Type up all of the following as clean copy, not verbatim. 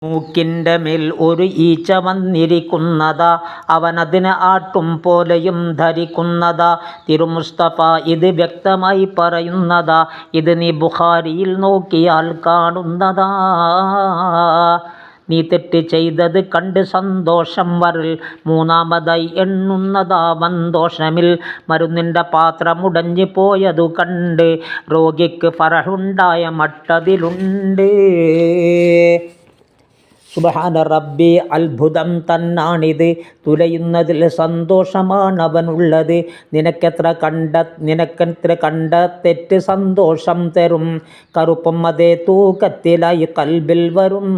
മൂക്കിൻ്റെ മേൽ ഒരു ഈച്ച വന്നിരിക്കുന്നതാ, അവനതിനെ ആട്ടും പോലെയും ധരിക്കുന്നതാ. തിരുമുസ്തഫ ഇത് വ്യക്തമായി പറയുന്നതാ, ഇത് നീ ബുഖാരിയിൽ നോക്കിയാൽ കാണുന്നതാ. നീ തെറ്റ് ചെയ്തത് കണ്ട് സന്തോഷം വരൽ, മൂന്നാമതായി എണ്ണുന്നതാ വന്തോഷമിൽ. മരുന്നിൻ്റെ പാത്രമുടഞ്ഞു പോയതു കണ്ട് രോഗിക്ക് ഫറഹുണ്ടായ മട്ടതിലുണ്ട്. സുബ്ഹാന റബ്ബി, അത്ഭുതം തന്നാണിത്, തുലയുന്നതിൽ സന്തോഷമാണവനുള്ളത്. നിനക്കെത്ര കണ്ട തെറ്റ് സന്തോഷം തരും, കറുപ്പും അതേ തൂക്കത്തിലായി കൽബിൽ വരും.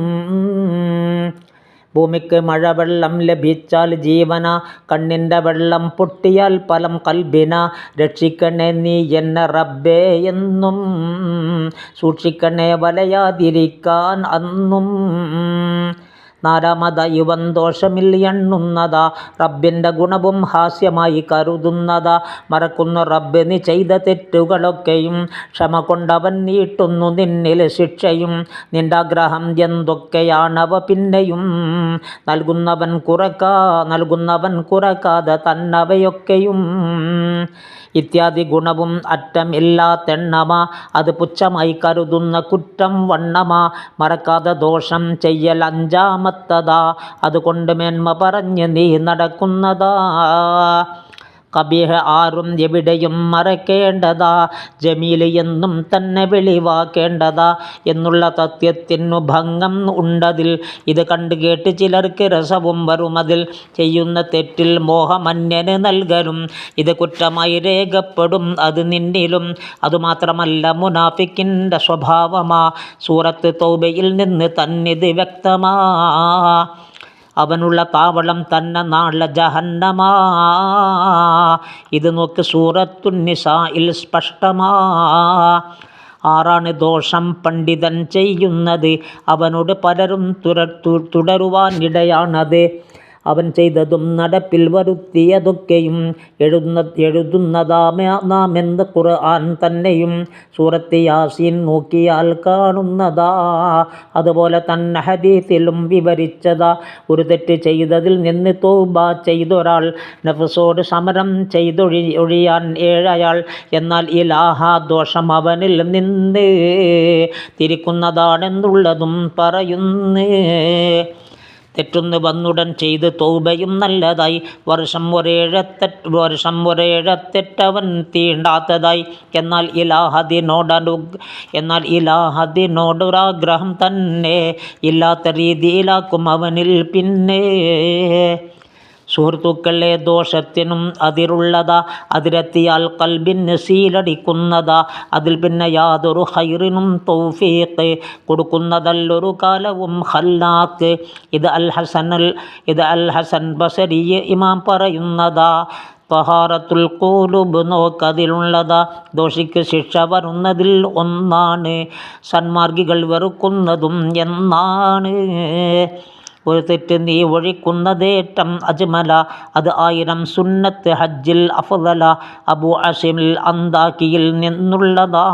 ഭൂമിക്ക് മഴവെള്ളം ലഭിച്ചാൽ ജീവന, കണ്ണിൻ്റെ വെള്ളം പൊട്ടിയാൽ ഫലം കൽബിന. രക്ഷിക്കണേ നീ എന്നെ റബ്ബേ എന്നും, സൂക്ഷിക്കണേ വലയാതിരിക്കാൻ അന്നും. നാലാമതായി വന്തോഷമിൽ എണ്ണുന്നതാ, റബ്ബിൻ്റെ ഗുണവും ഹാസ്യമായി കരുതുന്നതാ. മറക്കുന്ന റബ്ബ് നീ ചെയ്ത തെറ്റുകളൊക്കെയും, ക്ഷമ കൊണ്ടവൻ നീട്ടുന്നു നിന്നിൽ ശിക്ഷയും. നിൻ്റെ ആഗ്രഹം എന്തൊക്കെയാണവ പിന്നെയും, നൽകുന്നവൻ കുറക്കാതെ തന്നവയൊക്കെയും. ഇത്യാദി ഗുണവും അറ്റമില്ലാത്തെണ്ണമാ, അത് പുച്ഛമായി കരുതുന്ന കുറ്റം വണ്ണമാ. മറക്കാതെ ദോഷം ചെയ്യൽ അഞ്ചാമത്തതാ, അതുകൊണ്ട് മേന്മ പറഞ്ഞ് നീ നടക്കുന്നതാ. കബീഹ് ആരും എവിടെയും മറക്കേണ്ടതാ, ജമീൽ എന്നും തന്നെ വെളിവാക്കേണ്ടതാ എന്നുള്ള തത്വത്തിനു ഭംഗം ഉണ്ടതിൽ. ഇത് കണ്ടു കേട്ട് ചിലർക്ക് രസവും വരുമതിൽ, ചെയ്യുന്ന തെറ്റിൽ മോഹമന്യന് നൽകലും ഇത് കുറ്റമായി രേഖപ്പെടും അത് നിന്നിലും. അതുമാത്രമല്ല മുനാഫിക്കിൻ്റെ സ്വഭാവമാ, സൂറത്ത് തൗബയിൽ നിന്ന് തന്നിത് വ്യക്തമാ. അവനുള്ള താവളം തന്നെ നാളെ ജഹന്നമാ, ഇത് നോക്ക് സൂറത്തുന്നിസായിൽ സ്പഷ്ടമാ. ആറാണ് ദോഷം പണ്ഡിതൻ ചെയ്യുന്നത്, അവനോട് പലരും തുടരുവാനിടയാണത്. അവൻ ചെയ്തതും നടപ്പിൽ വരുത്തിയതൊക്കെയും എഴുതുന്നതാം എന്ന് ഖുർആൻ തന്നെയും. സൂറത്ത് യാസീൻ നോക്കിയാൽ കാണുന്നതാ, അതുപോലെ തന്നെ ഹദീസിലും വിവരിച്ചതാ. ഒരു തെറ്റ് ചെയ്തതിൽ നിന്ന് തൗബ ചെയ്തൊരാൾ നഫ്സോട് സമരം ചെയ്തൊഴിയാൻ ഏഴയാൾ, എന്നാൽ ഇലാഹ ദോഷം അവനിൽ നിന്ന് തിരിക്കുന്നതാണെന്നുള്ളതും പറയുന്നു. തെറ്റൊന്ന് വന്നുടൻ ചെയ്ത് തൗബയും നല്ലതായി, വർഷം ഒരേഴത്തെറ്റവൻ തീണ്ടാത്തതായി. എന്നാൽ ഇലാഹദിനോടൊരാഗ്രഹം തന്നെ ഇല്ലാത്ത രീതിയിലാക്കും അവനിൽ പിന്നെ. സുഹൃത്തുക്കളെ, ദോഷത്തിനും അതിരുള്ളതാ, അതിരെത്തിയാൽ കൽബിന് സീലടിക്കുന്നതാ. അതിൽ പിന്നെ യാതൊരു ഹൈറിനും തൗഫീഖ് കൊടുക്കുന്നതല്ലൊരു കാലവും ഖല്ലാഖ്. ഇത് അൽ ഹസൻ ബസരി ഇമാം പറയുന്നതാ. തഹാറത്തുൽ ഖുലൂബ് നോക്കതിലുള്ളതാ, ദോഷിക്ക് ശിക്ഷ വരുന്നതിൽ ഒന്നാണ്, സന്മാർഗികൾ വെറുക്കുന്നതും എന്നാണ്. ഒരു തെറ്റ് നീ ഒഴിക്കുന്നതേറ്റം അജ്മല, അത് 1000 സുന്നത്ത് ഹജ്ജിൽ അഫ്ളല. അബൂ അസിമിൽ അന്താക്കിയിൽ നിന്നുള്ളതാ,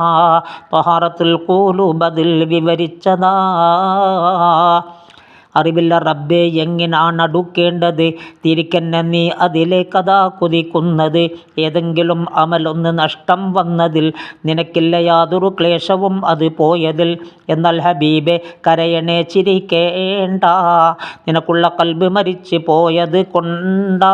തഹാറത്തുൽ ഖുലൂബ് അതിൽ വിവരിച്ചതാ. അറിവില്ല റബ്ബേ എങ്ങനാണ് അടുക്കേണ്ടത്, തിരിക്കന്നെ നീ അതിലേക്കതാ കുതിക്കുന്നത്. ഏതെങ്കിലും അമലൊന്ന് നഷ്ടം വന്നതിൽ നിനക്കില്ല യാതൊരു ക്ലേശവും അത് പോയതിൽ. എന്നാൽ ഹബീബെ കരയണേ ചിരിക്കേണ്ട, നിനക്കുള്ള കൽബ് മരിച്ചു പോയത് കൊണ്ടാ.